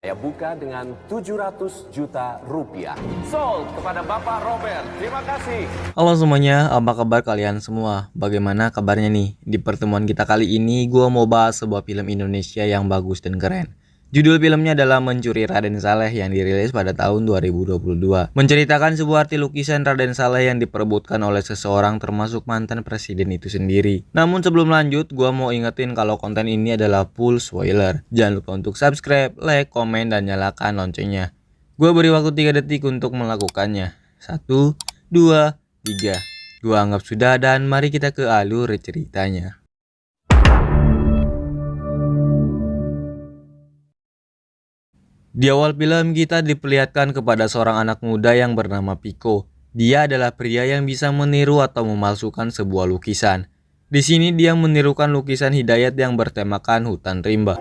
Saya buka dengan 700 juta rupiah. Sold kepada Bapak Robert. Terima kasih. Halo semuanya, apa kabar kalian semua? Bagaimana kabarnya nih? Di pertemuan kita kali ini, gue mau bahas sebuah film Indonesia yang bagus dan keren. Judul filmnya adalah Mencuri Raden Saleh yang dirilis pada tahun 2022. Menceritakan sebuah arti lukisan Raden Saleh yang diperebutkan oleh seseorang termasuk mantan presiden itu sendiri. Namun sebelum lanjut, gua mau ingetin kalau konten ini adalah full spoiler. Jangan lupa untuk subscribe, like, komen, dan nyalakan loncengnya. Gua beri waktu 3 detik untuk melakukannya. 1, 2, 3. Gua anggap sudah dan mari kita ke alur ceritanya. Di awal film kita diperlihatkan kepada seorang anak muda yang bernama Piko. Dia adalah pria yang bisa meniru atau memalsukan sebuah lukisan. Di sini dia menirukan lukisan Hidayat yang bertemakan hutan rimba.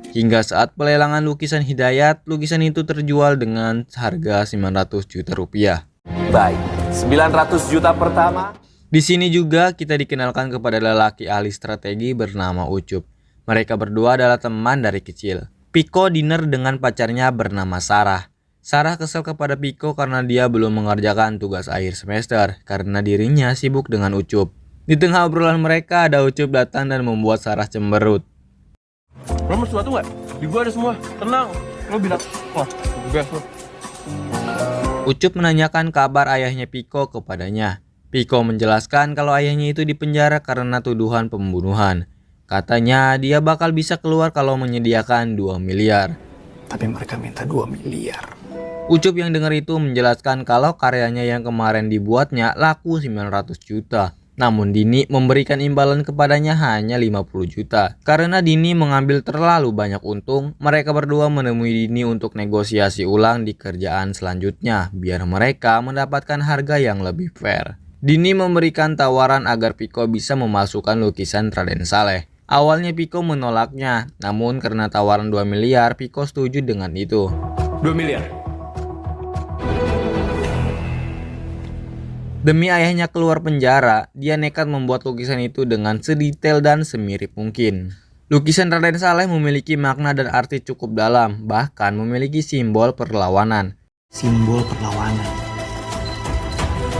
Hingga saat pelelangan lukisan Hidayat, lukisan itu terjual dengan harga 900 juta rupiah. Baik, 900 juta pertama. Di sini juga kita dikenalkan kepada lelaki ahli strategi bernama Ucup. Mereka berdua adalah teman dari kecil. Piko dinner dengan pacarnya bernama Sarah. Sarah kesal kepada Piko karena dia belum mengerjakan tugas akhir semester karena dirinya sibuk dengan Ucup. Di tengah obrolan mereka ada Ucup datang dan membuat Sarah cemberut. Lo mau sesuatu nggak? Di gua ada semua. Tenang. Lo bilang, wah, best lo. Ucup menanyakan kabar ayahnya Piko kepadanya. Piko menjelaskan kalau ayahnya itu dipenjara karena tuduhan pembunuhan. Katanya dia bakal bisa keluar kalau menyediakan 2 miliar. Tapi mereka minta 2 miliar. Ucup yang dengar itu menjelaskan kalau karyanya yang kemarin dibuatnya laku 900 juta. Namun Dini memberikan imbalan kepadanya hanya 50 juta. Karena Dini mengambil terlalu banyak untung, mereka berdua menemui Dini untuk negosiasi ulang di kerjaan selanjutnya, biar mereka mendapatkan harga yang lebih fair. Dini memberikan tawaran agar Piko bisa memasukkan lukisan Raden Saleh. Awalnya Piko menolaknya, namun karena tawaran 2 miliar, Piko setuju dengan itu. 2 miliar. Demi ayahnya keluar penjara, dia nekat membuat lukisan itu dengan sedetail dan semirip mungkin. Lukisan Raden Saleh memiliki makna dan arti cukup dalam, bahkan memiliki simbol perlawanan. Simbol perlawanan.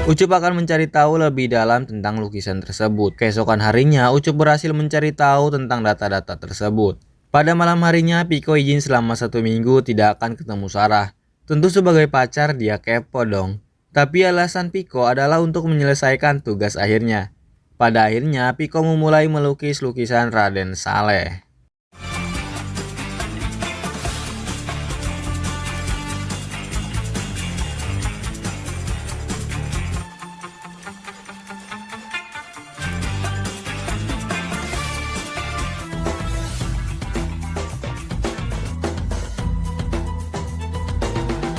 Ucup akan mencari tahu lebih dalam tentang lukisan tersebut. Keesokan harinya, Ucup berhasil mencari tahu tentang data-data tersebut. Pada malam harinya, Piko izin selama 1 minggu tidak akan ketemu Sarah. Tentu sebagai pacar dia kepo dong. Tapi alasan Piko adalah untuk menyelesaikan tugas akhirnya. Pada akhirnya, Piko memulai melukis lukisan Raden Saleh.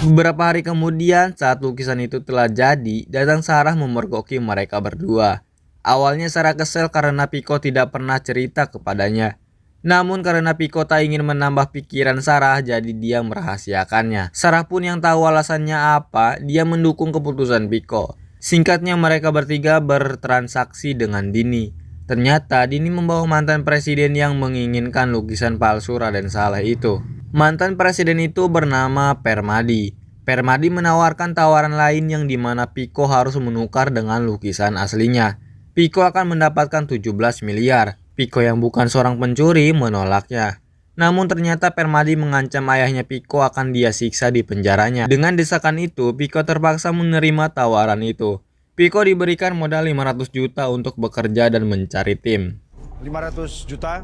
Beberapa hari kemudian, saat lukisan itu telah jadi, datang Sarah memergoki mereka berdua. Awalnya Sarah kesel karena Piko tidak pernah cerita kepadanya. Namun karena Piko tak ingin menambah pikiran Sarah, jadi dia merahasiakannya. Sarah pun yang tahu alasannya apa, dia mendukung keputusan Piko. Singkatnya mereka bertiga bertransaksi dengan Dini. Ternyata Dini membawa mantan presiden yang menginginkan lukisan palsu Raden Saleh itu. Mantan presiden itu bernama Permadi. Permadi menawarkan tawaran lain yang dimana Piko harus menukar dengan lukisan aslinya. Piko akan mendapatkan 17 miliar. Piko yang bukan seorang pencuri menolaknya. Namun ternyata Permadi mengancam ayahnya Piko akan dia siksa di penjaranya. Dengan desakan itu, Piko terpaksa menerima tawaran itu. Piko diberikan modal 500 juta untuk bekerja dan mencari tim. 500 juta.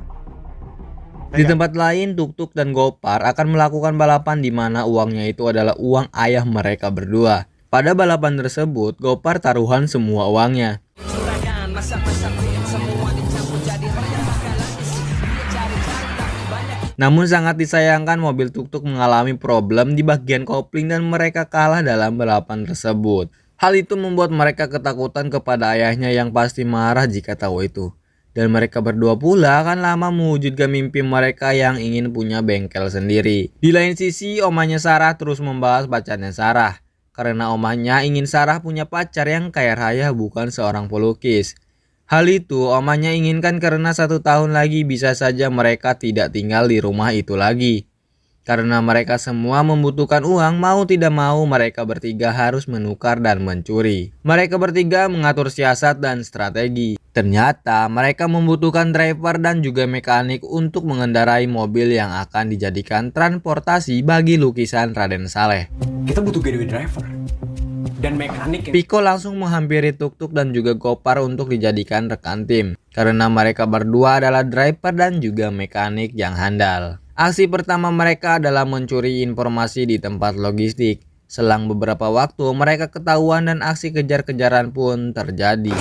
Di tempat lain, Tuk-Tuk dan Gopar akan melakukan balapan di mana uangnya itu adalah uang ayah mereka berdua. Pada balapan tersebut, Gopar taruhan semua uangnya. Namun sangat disayangkan mobil Tuk-Tuk mengalami problem di bagian kopling dan mereka kalah dalam balapan tersebut. Hal itu membuat mereka ketakutan kepada ayahnya yang pasti marah jika tahu itu. Dan mereka berdua pula akan lama mewujudkan mimpi mereka yang ingin punya bengkel sendiri. Di lain sisi, omanya Sarah terus membahas pacarnya Sarah. karena omahnya ingin Sarah punya pacar yang kaya raya bukan seorang pelukis. Hal itu omahnya inginkan karena 1 tahun lagi bisa saja mereka tidak tinggal di rumah itu lagi. Karena mereka semua membutuhkan uang, mau tidak mau mereka bertiga harus menukar dan mencuri. Mereka bertiga mengatur siasat dan strategi. Ternyata mereka membutuhkan driver dan juga mekanik untuk mengendarai mobil yang akan dijadikan transportasi bagi lukisan Raden Saleh. Kita butuh getaway driver dan mekanik. Piko langsung menghampiri Tuk-Tuk dan juga Gopar untuk dijadikan rekan tim. Karena mereka berdua adalah driver dan juga mekanik yang handal. Aksi pertama mereka adalah mencuri informasi di tempat logistik. Selang beberapa waktu mereka ketahuan dan aksi kejar-kejaran pun terjadi.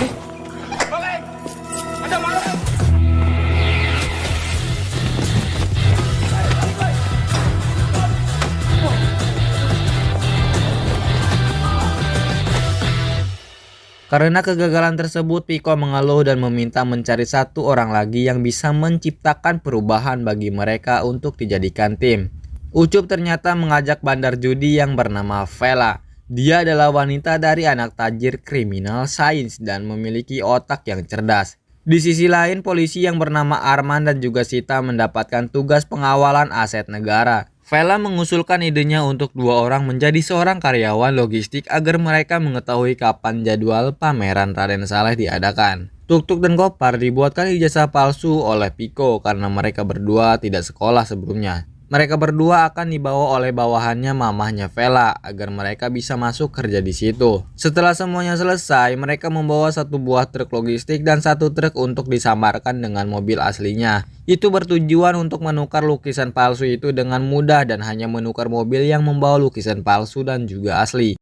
Karena kegagalan tersebut, Piko mengeluh dan meminta mencari 1 orang lagi yang bisa menciptakan perubahan bagi mereka untuk dijadikan tim. Ucup ternyata mengajak bandar judi yang bernama Vela. Dia adalah wanita dari anak tajir kriminal sains dan memiliki otak yang cerdas. Di sisi lain, polisi yang bernama Arman dan juga Sita mendapatkan tugas pengawalan aset negara. Vela mengusulkan idenya untuk 2 orang menjadi seorang karyawan logistik agar mereka mengetahui kapan jadwal pameran Raden Saleh diadakan. Tuk-Tuk dan Gopar dibuatkan ijazah palsu oleh Piko karena mereka berdua tidak sekolah sebelumnya. Mereka berdua akan dibawa oleh bawahannya mamahnya Vela agar mereka bisa masuk kerja di situ. Setelah semuanya selesai, mereka membawa 1 buah truk logistik dan 1 truk untuk disamarkan dengan mobil aslinya. Itu bertujuan untuk menukar lukisan palsu itu dengan mudah dan hanya menukar mobil yang membawa lukisan palsu dan juga asli.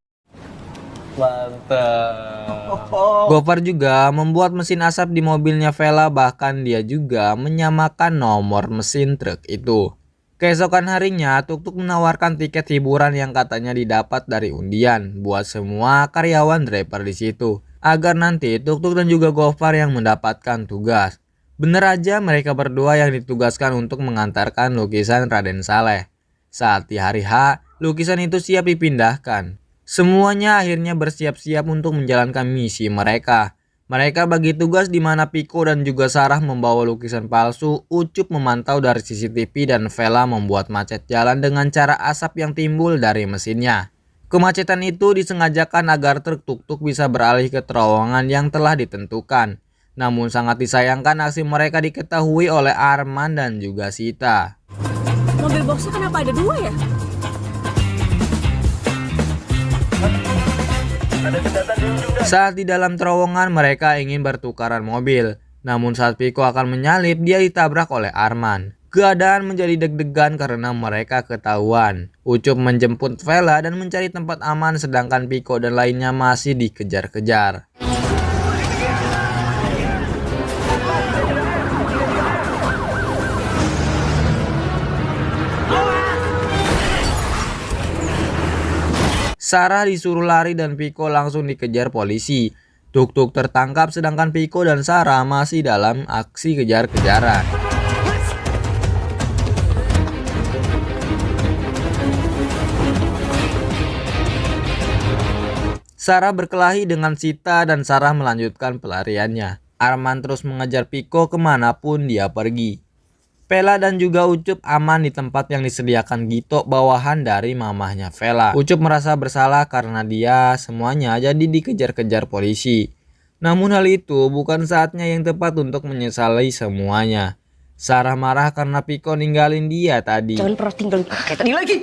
Mantap. Gopar juga membuat mesin asap di mobilnya Vela, bahkan dia juga menyamakan nomor mesin truk itu. Keesokan harinya, Tuk-Tuk menawarkan tiket hiburan yang katanya didapat dari undian buat semua karyawan driver di situ, agar nanti Tuk-Tuk dan juga Gopar yang mendapatkan tugas. Bener aja mereka berdua yang ditugaskan untuk mengantarkan lukisan Raden Saleh. Saat di hari H, lukisan itu siap dipindahkan. Semuanya akhirnya bersiap-siap untuk menjalankan misi mereka. Mereka bagi tugas di mana Piko dan juga Sarah membawa lukisan palsu, Ucup memantau dari CCTV dan Vela membuat macet jalan dengan cara asap yang timbul dari mesinnya. Kemacetan itu disengajakan agar truk Tuk-Tuk bisa beralih ke terowongan yang telah ditentukan. Namun sangat disayangkan aksi mereka diketahui oleh Arman dan juga Sita. Mobil boxnya kenapa ada 2 ya? Saat di dalam terowongan mereka ingin bertukaran mobil. Namun saat Piko akan menyalip, dia ditabrak oleh Arman. Keadaan menjadi deg-degan karena mereka ketahuan. Ucup menjemput Vela dan mencari tempat aman sedangkan Piko dan lainnya masih dikejar-kejar. Sarah disuruh lari dan Piko langsung dikejar polisi. Tuk-Tuk tertangkap sedangkan Piko dan Sarah masih dalam aksi kejar-kejaran. Sarah berkelahi dengan Sita dan Sarah melanjutkan pelariannya. Arman terus mengejar Piko kemanapun dia pergi. Vela dan juga Ucup aman di tempat yang disediakan Gito bawahan dari mamahnya Vela. Ucup merasa bersalah karena dia semuanya jadi dikejar-kejar polisi. Namun hal itu bukan saatnya yang tepat untuk menyesali semuanya. Sarah marah karena Piko ninggalin dia tadi. Jangan pernah tinggal kayak tadi lagi.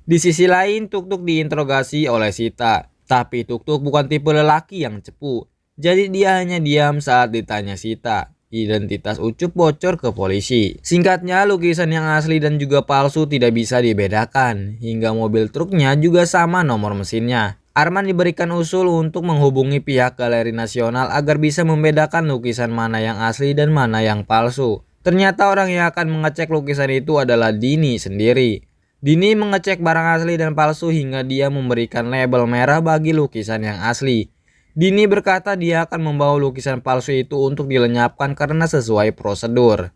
Di sisi lain, Tuk-Tuk diinterogasi oleh Sita. Tapi Tuk-Tuk bukan tipe lelaki yang cepu. Jadi dia hanya diam saat ditanya Sita. Identitas Ucup bocor ke polisi. Singkatnya, lukisan yang asli dan juga palsu tidak bisa dibedakan. Hingga mobil truknya juga sama nomor mesinnya. Arman diberikan usul untuk menghubungi pihak Galeri Nasional agar bisa membedakan lukisan mana yang asli dan mana yang palsu. Ternyata orang yang akan mengecek lukisan itu adalah Dini sendiri. Dini mengecek barang asli dan palsu hingga dia memberikan label merah bagi lukisan yang asli. Dini berkata dia akan membawa lukisan palsu itu untuk dilenyapkan karena sesuai prosedur.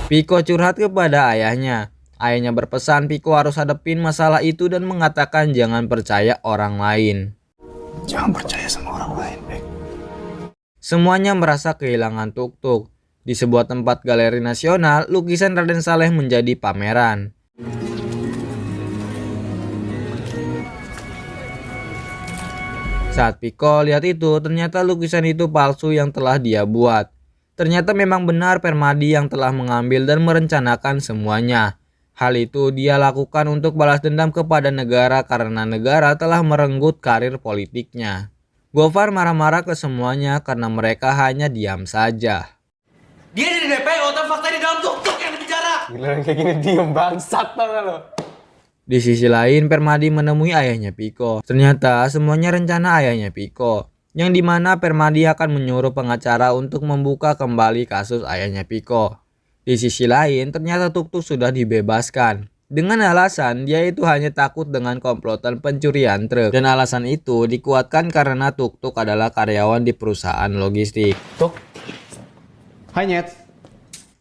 Piko curhat kepada ayahnya. Ayahnya berpesan Piko harus hadapin masalah itu dan mengatakan jangan percaya orang lain. Jangan percaya sama orang lain, Bek. Semuanya merasa kehilangan Tuk-Tuk. Di sebuah tempat galeri nasional, lukisan Raden Saleh menjadi pameran. Saat Piko lihat itu, ternyata lukisan itu palsu yang telah dia buat. Ternyata memang benar Permadi yang telah mengambil dan merencanakan semuanya. Hal itu dia lakukan untuk balas dendam kepada negara karena negara telah merenggut karir politiknya. Gofar marah-marah ke semuanya karena mereka hanya diam saja. Dia di DPO, tapi fakta di dalam tuk-tuk yang bicara. Gila kayak gini diem bangsat tau gak lo? Di sisi lain, Permadi menemui ayahnya Piko. Ternyata semuanya rencana ayahnya Piko, yang dimana Permadi akan menyuruh pengacara untuk membuka kembali kasus ayahnya Piko. Di sisi lain, ternyata Tuk-Tuk sudah dibebaskan. Dengan alasan dia itu hanya takut dengan komplotan pencurian truk. Dan alasan itu dikuatkan karena Tuk-Tuk adalah karyawan di perusahaan logistik. Hai Nyet.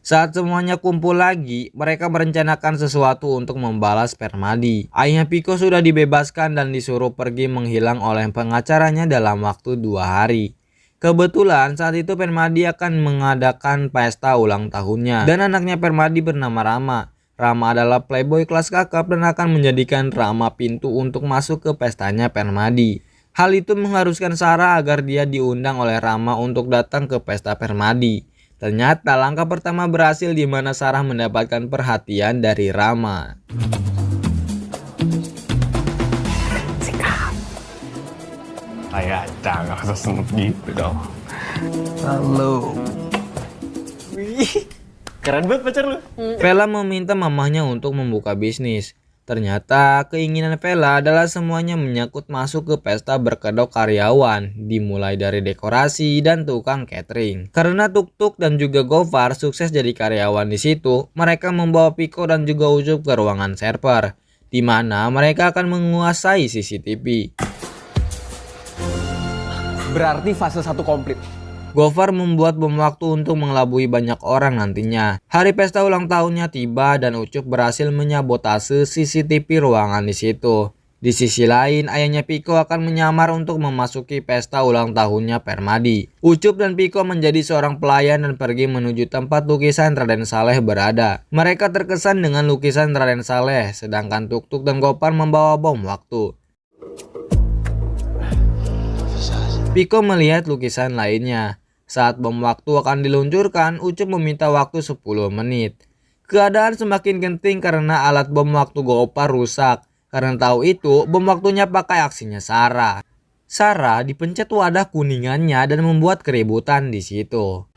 Saat semuanya kumpul lagi, mereka merencanakan sesuatu untuk membalas Permadi. Ayahnya Piko sudah dibebaskan dan disuruh pergi menghilang oleh pengacaranya dalam waktu 2 hari. Kebetulan saat itu Permadi akan mengadakan pesta ulang tahunnya. Dan anaknya Permadi bernama Rama. Rama adalah playboy kelas kakap dan akan menjadikan Rama pintu untuk masuk ke pestanya Permadi. Hal itu mengharuskan Sarah agar dia diundang oleh Rama untuk datang ke pesta Permadi. Ternyata langkah pertama berhasil di mana Sarah mendapatkan perhatian dari Rama. Ayah jangan usah semut gitu dong. Halo. Keren banget pacar lu. Vela meminta mamahnya untuk membuka bisnis. Ternyata keinginan Vela adalah semuanya menyangkut masuk ke pesta berkedok karyawan, dimulai dari dekorasi dan tukang catering. Karena Tuk-Tuk dan juga Gofar sukses jadi karyawan di situ, mereka membawa Piko dan juga Ucup ke ruangan server, di mana mereka akan menguasai CCTV. Berarti fase 1 komplit. Gofar membuat bom waktu untuk mengelabui banyak orang nantinya. Hari pesta ulang tahunnya tiba dan Ucup berhasil menyabotase CCTV ruangan di situ. Di sisi lain, ayahnya Piko akan menyamar untuk memasuki pesta ulang tahunnya Permadi. Ucup dan Piko menjadi seorang pelayan dan pergi menuju tempat lukisan Raden Saleh berada. Mereka terkesan dengan lukisan Raden Saleh, sedangkan Tuk-Tuk dan Gopar membawa bom waktu. Piko melihat lukisan lainnya. Saat bom waktu akan diluncurkan, Ucup meminta waktu 10 menit. Keadaan semakin genting karena alat bom waktu Gopar rusak. Karena tahu itu, bom waktunya pakai aksinya Sarah. Sarah dipencet wadah kuningannya dan membuat keributan di situ.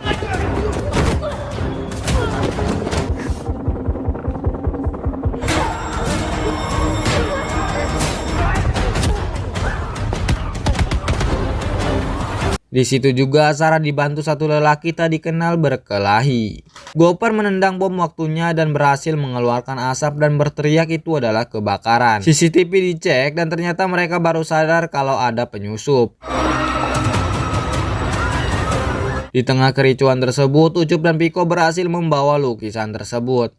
Di situ juga Sarah dibantu satu lelaki tak dikenal berkelahi. Gopar menendang bom waktunya dan berhasil mengeluarkan asap dan berteriak itu adalah kebakaran. CCTV dicek dan ternyata mereka baru sadar kalau ada penyusup. Di tengah kericuan tersebut, Ucup dan Piko berhasil membawa lukisan tersebut.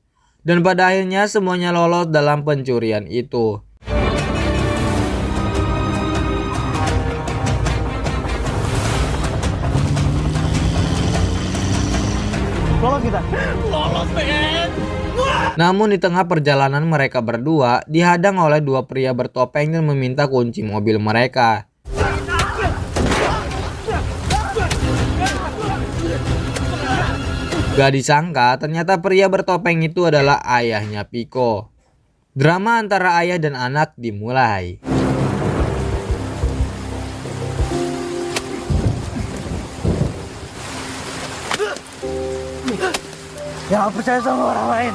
Dan pada akhirnya semuanya lolos dalam pencurian itu. Namun di tengah perjalanan mereka berdua dihadang oleh dua pria bertopeng dan meminta kunci mobil mereka. Gak disangka ternyata pria bertopeng itu adalah ayahnya Piko. Drama antara ayah dan anak dimulai. Jangan percaya sama orang lain.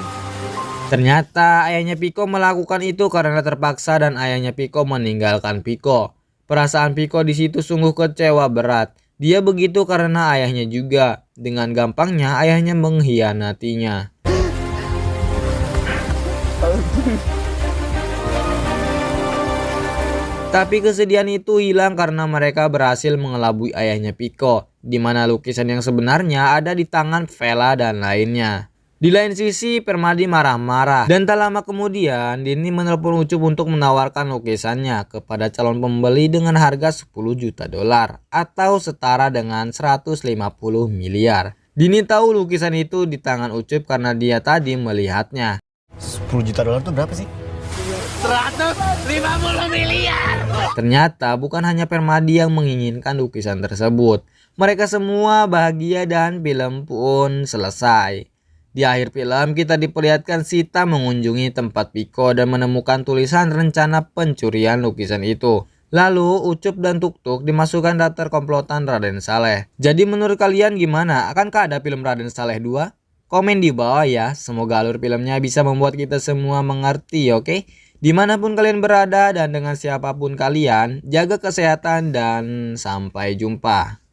Ternyata ayahnya Piko melakukan itu karena terpaksa dan ayahnya Piko meninggalkan Piko. Perasaan Piko di situ sungguh kecewa berat. Dia begitu karena ayahnya juga. Dengan gampangnya ayahnya mengkhianatinya. Tapi kesedihan itu hilang karena mereka berhasil mengelabui ayahnya Piko, di mana lukisan yang sebenarnya ada di tangan Vela dan lainnya. Di lain sisi, Permadi marah-marah dan tak lama kemudian Dini menelpon Ucup untuk menawarkan lukisannya kepada calon pembeli dengan harga 10 juta dolar atau setara dengan 150 miliar. Dini tahu lukisan itu di tangan Ucup karena dia tadi melihatnya. 10 juta dolar itu berapa sih? Ternyata bukan hanya Permadi yang menginginkan lukisan tersebut. Mereka semua bahagia dan film pun selesai. Di akhir film kita diperlihatkan Sita mengunjungi tempat Piko dan menemukan tulisan rencana pencurian lukisan itu. Lalu Ucup dan Tuk-Tuk dimasukkan daftar komplotan Raden Saleh. Jadi menurut kalian gimana? Akankah ada film Raden Saleh 2? Komen di bawah ya. Semoga alur filmnya bisa membuat kita semua mengerti, oke? Dimanapun kalian berada dan dengan siapapun kalian, jaga kesehatan dan sampai jumpa.